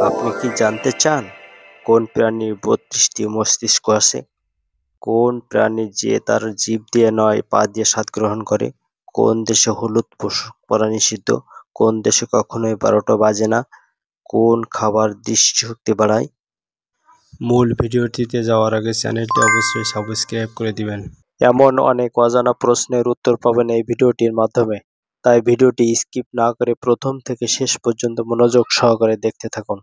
আপনি কি জানতে চান কোন প্রাণীর ৩২টি মস্তিষ্ক আছে? কোন প্রাণী যে তার জিভ দিয়ে নয় পা দিয়ে স্বাদ গ্রহণ করে? কোন দেশে হলুদ পোশাক পরা নিষিদ্ধ? কোন দেশে কখনোই ১২টা বাজে না? কোন খাবার দৃষ্টিশক্তি বাড়ায়? মূল ভিডিওটিতে যাওয়ার আগে চ্যানেলটি অবশ্যই সাবস্ক্রাইব করে দিবেন। এমন অনেক অজানা প্রশ্নের উত্তর পাবেন এই ভিডিওটির মাধ্যমে, তাই ভিডিওটি স্কিপ না করে প্রথম থেকে শেষ পর্যন্ত মনোযোগ সহকারে দেখতে থাকুন।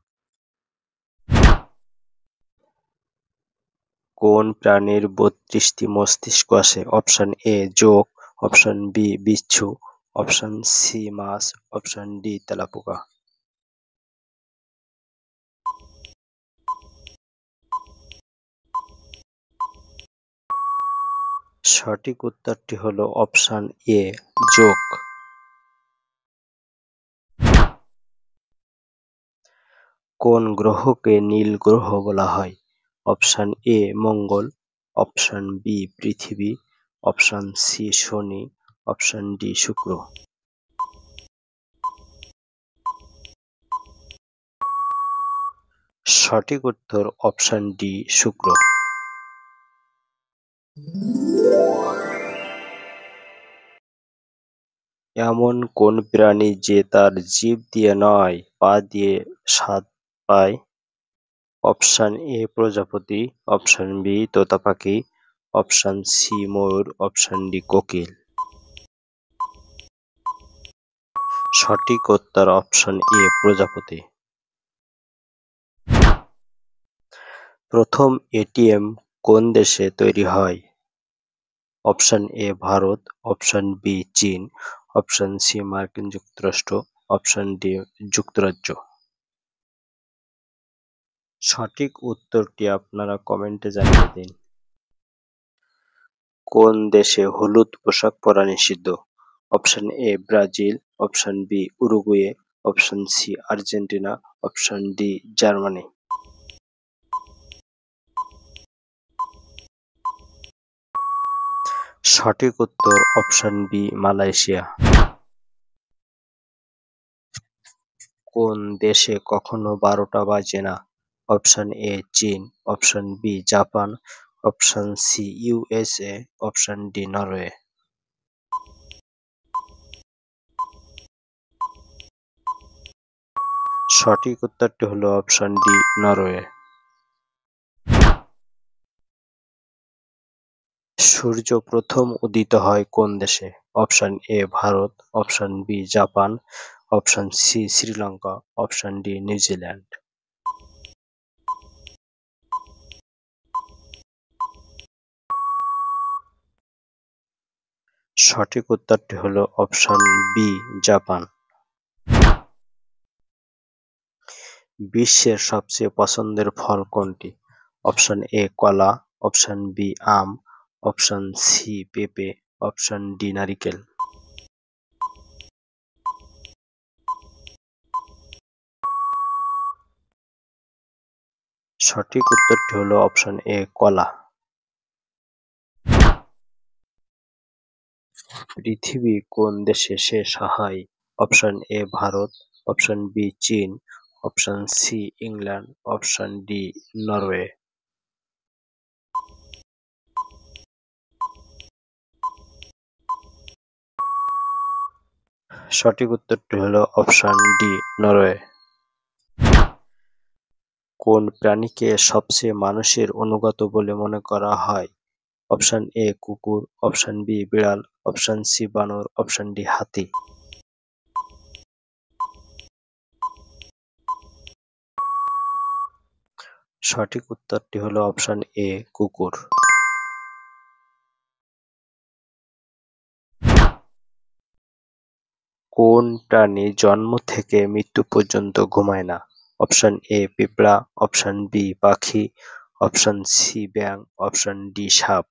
কোন প্রাণীর ৩২টি মস্তিষ্ক আছে? অপশন এ জোঁক, অপশন বি বিচ্ছু, অপশন সি মাছ, অপশন ডি তেলাপোকা। সঠিক উত্তরটি হলো অপশন এ জোঁক। কোন গ্রহকে নীল গ্রহ বলা হয়? অপশন এ মঙ্গল, অপশন বি পৃথিবী, অপশন সি শনি, অপশন ডি শুক্র। সঠিক উত্তর অপশন ডি শুক্র। এমন কোন প্রাণী যে তার জিভ দিয়ে নয় পা দিয়ে স্বাদ পায়? অপশন এ প্রজাপতি, অপশন বি তোতা পাখি, অপশন সি ময়ূর, অপশন ডি কোকিল। সঠিক উত্তর অপশন এ প্রজাপতি। প্রথম এটিএম কোন দেশে তৈরি হয়? Option A Bharat, option B চীন, অপশন সি মার্কিন যুক্তরাষ্ট্র, অপশন ডি যুক্তরাজ্য। সঠিক উত্তরটি আপনারা কমেন্টে জানিয়ে দিন। কোন দেশে হলুদ পোশাক পরা নিষিদ্ধ? Option A Brazil, option B Uruguay, option C Argentina, option D Germany. সঠিক উত্তর অপশন বি মালয়েশিয়া। কোন দেশে কখনো ১২টা বাজে না? অপশন এ চীন, option B Japan, option C USA, option D Norway. সঠিক উত্তরটি হলো অপশন ডি নরওয়ে। সূর্য প্রথম উদিত হয় কোন দেশে? Option A Bharat, option B Japan, option C Sri Lanka, option D New Zealand. সঠিক উত্তরটি হলো অপশন বি জাপান। বিশ্বের সবচেয়ে পছন্দের ফল কোনটি? অপশন এ কলা, অপশন বি আম, অপশন সি পেঁপে, অপশন ডি নারিকেল। সঠিক উত্তরটি হলো অপশন এ কলা। পৃথিবী কোন দেশে শেষ হয়? Option A Bharat, option B চীন, option C England, option D Norway. সঠিক উত্তরটি হলো অপশন ডি নরওয়ে। কোন প্রাণীকে সবচেয়ে মানুষের অনুগত বলে মনে করা হয়? অপশন এ কুকুর, অপশন বি বিড়াল, অপশন সি বানর, অপশন ডি হাতি। সঠিক উত্তরটি হলো অপশন এ কুকুর। কোন প্রাণী জন্ম থেকে মৃত্যু পর্যন্ত ঘুমায় না? অপশন এ পিঁপড়া, অপশন বি পাখি, অপশন সি ব্যাঙ, অপশন ডি সাপ।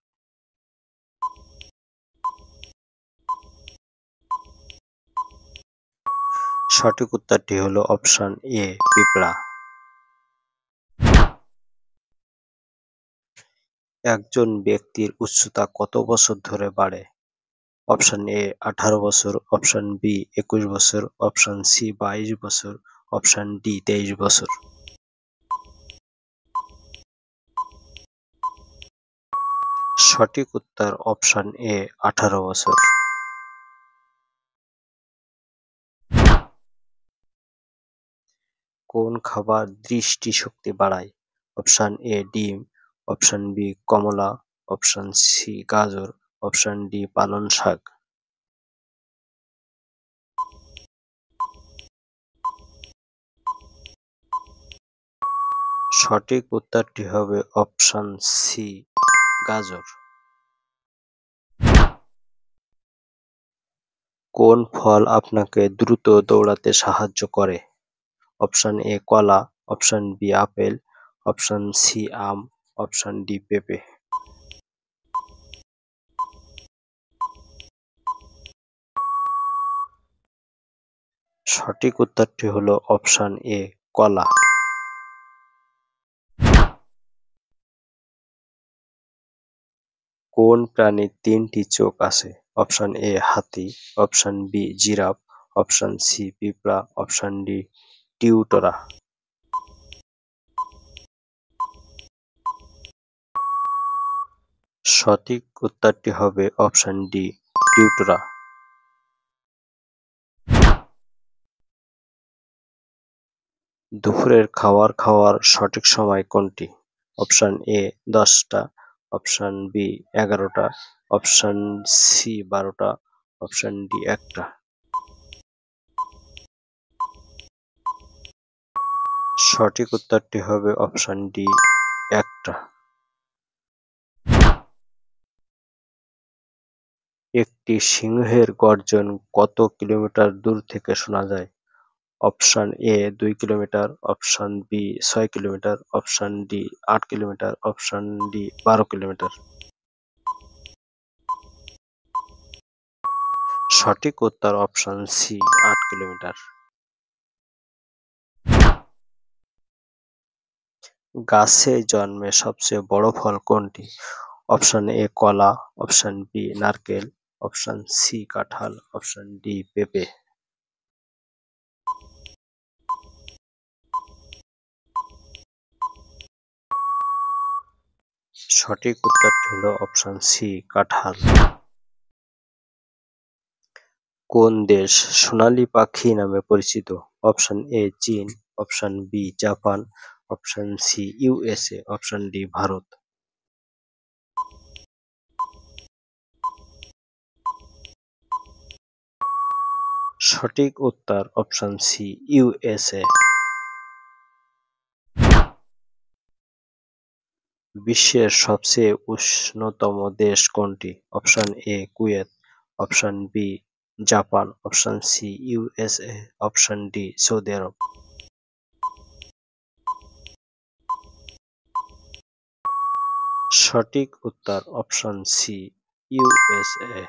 সঠিক উত্তরটি হলো অপশন এ পিঁপড়া। একজন ব্যক্তির উচ্চতা কত বছর ধরে বাড়ে? অপশন এ 18 বছর, অপশন বি 21 বছর, অপশন সি 22 বছর, অপশন ডি 23 বছর। সঠিক উত্তর অপশন এ 18 বছর। কোন খাবার দৃষ্টিশক্তি বাড়ায়? অপশন এ ডিম, অপশন বি কমলা, অপশন সি গাজর, অপশন ডি পালং শাক। সঠিক উত্তরটি হবে অপশন সি গাজর। কোন ফল আপনাকে দ্রুত দৌড়াতে সাহায্য করে? অপশন এ কলা, option B apple, option C আম, অপশন ডি পেঁপে। সঠিক উত্তরটি হলো অপশন এ কলা। কোন প্রাণীর 3টি চোখ আছে? অপশন এ হাতি, option B giraffe, option C পিঁপড়া, অপশন ডি টিউটরা। সঠিক উত্তরটি হবে অপশন ডি টিউটরা। দুপুরের খাবার খাওয়ার সঠিক সময় কোনটি? অপশন এ 10টা, অপশন বি 11টা, অপশন সি 12টা, অপশন ডি 1টা। সঠিক উত্তরটি হবে অপশন ডি 1টা। একটি সিংহের গর্জন কত কিলোমিটার দূর থেকে শোনা যায়? Option A 2 kilometre, option B 6 kilometre, option D 8 kilometre, option D 12 kilometre. সঠিক উত্তর অপশন সি 8 কিলোমিটার। গাছে জন্মে সবচেয়ে বড় ফল কোনটি? অপশন এ কলা, অপশন বি নারকেল, অপশন সি কাঁঠাল, অপশন ডি পেঁপে। সঠিক উত্তরটি হলো অপশন সি কাঁঠাল। কোন দেশ সোনালী পাখি নামে পরিচিত? অপশন এ চীন, option B Japan, option C USA, option D Bharat. সঠিক উত্তর অপশন সি ইউএসএ। বিশ্বের সবচেয়ে উষ্ণতম দেশ কোনটি? Option A Kuwait, option B Japan, option C USA, option D Saudi Arab. সঠিক উত্তর অপশন সি ইউএসএ।